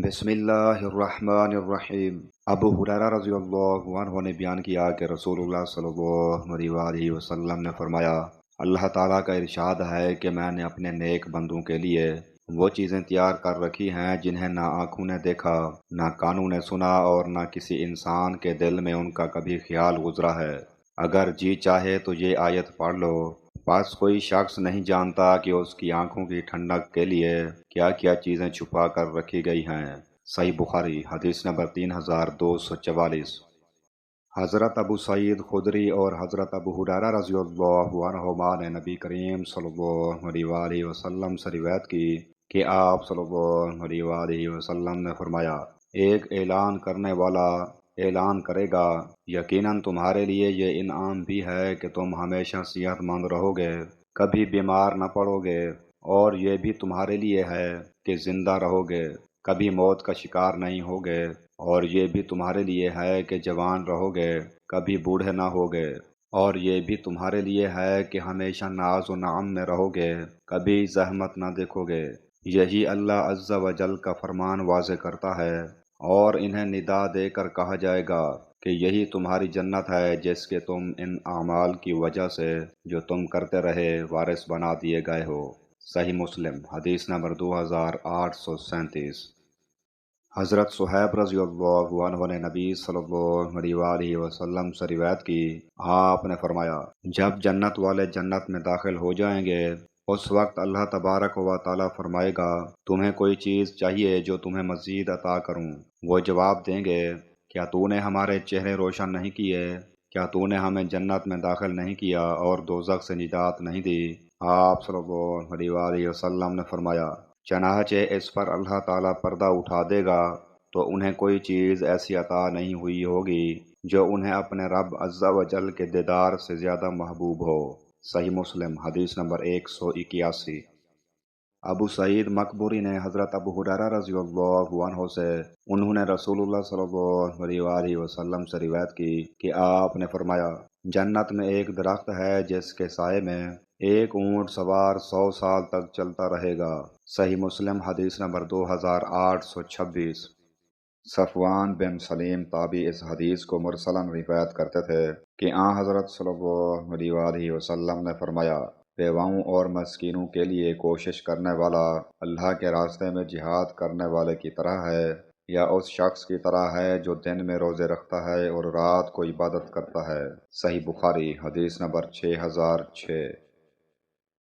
بسم اللہ الرحمن الرحیم۔ ابو ہریرہ رضی اللہ عنہ نے بیان کیا کہ رسول اللہ صلی اللہ علیہ وسلم نے فرمایا، اللہ تعالیٰ کا ارشاد ہے کہ میں نے اپنے نیک بندوں کے لیے وہ چیزیں تیار کر رکھی ہیں جنہیں نہ آنکھوں نے دیکھا، نہ کانوں نے سنا اور نہ کسی انسان کے دل میں ان کا کبھی خیال گزرا ہے۔ اگر جی چاہے تو یہ آیت پڑھ لو۔ پس کوئی شخص نہیں جانتا کہ اس کی آنکھوں کی ٹھنڈک کے لیے کیا کیا چیزیں چھپا کر رکھی گئی ہیں۔ صحیح بخاری حدیث نمبر 3244۔ حضرت ابو سعید خدری اور حضرت ابو ہریرہ رضی اللہ عنہما نے نبی کریم صلی اللہ علیہ وسلم سے روایت کی کہ آپ صلی اللہ علیہ وسلم نے فرمایا، ایک اعلان کرنے والا اعلان کرے گا، یقیناً تمہارے لیے یہ انعام بھی ہے کہ تم ہمیشہ صحت مند رہو گے، کبھی بیمار نہ پڑو گے، اور یہ بھی تمہارے لیے ہے کہ زندہ رہو گے، کبھی موت کا شکار نہیں ہوگے، اور یہ بھی تمہارے لیے ہے کہ جوان رہو گے، کبھی بوڑھے نہ ہوگے، اور یہ بھی تمہارے لیے ہے کہ ہمیشہ ناز و نعم میں رہو گے، کبھی زحمت نہ دیکھو گے۔ یہی اللہ عز و جل کا فرمان واضح کرتا ہے، اور انہیں ندا دے کر کہا جائے گا کہ یہی تمہاری جنت ہے جس کے تم ان اعمال کی وجہ سے جو تم کرتے رہے وارث بنا دیے گئے ہو۔ صحیح مسلم حدیث نمبر 2837۔ حضرت صہیب رضی اللہ عنہ نے نبی صلی اللہ علیہ وسلم سے روایت کی، آپ نے فرمایا، جب جنت والے جنت میں داخل ہو جائیں گے اس وقت اللہ تبارک و تعالیٰ فرمائے گا، تمہیں کوئی چیز چاہیے جو تمہیں مزید عطا کروں؟ وہ جواب دیں گے، کیا تو نے ہمارے چہرے روشن نہیں کیے؟ کیا تو نے ہمیں جنت میں داخل نہیں کیا اور دوزخ سے نجات نہیں دی؟ آپ صلی اللہ علیہ وسلم نے فرمایا، چنانچہ اس پر اللہ تعالیٰ پردہ اٹھا دے گا تو انہیں کوئی چیز ایسی عطا نہیں ہوئی ہوگی جو انہیں اپنے رب عز و جل کے دیدار سے زیادہ محبوب ہو۔ صحیح مسلم حدیث نمبر 181۔ ابو سعید مقبوری نے حضرت ابو ہریرہ رضی اللہ عنہ سے انہوں نے رسول اللہ صلی اللہ علیہ وسلم سے روایت کی کہ آپ نے فرمایا، جنت میں ایک درخت ہے جس کے سائے میں ایک اونٹ سوار 100 سال تک چلتا رہے گا۔ صحیح مسلم حدیث نمبر 2826۔ صفوان بن سلیم تابعی اس حدیث کو مرسلاً روایت کرتے تھے کہ حضرت صلی اللہ علیہ وسلم نے فرمایا، بیواؤں اور مسکینوں کے لیے کوشش کرنے والا اللہ کے راستے میں جہاد کرنے والے کی طرح ہے، یا اس شخص کی طرح ہے جو دن میں روزے رکھتا ہے اور رات کو عبادت کرتا ہے۔ صحیح بخاری حدیث نمبر 6006۔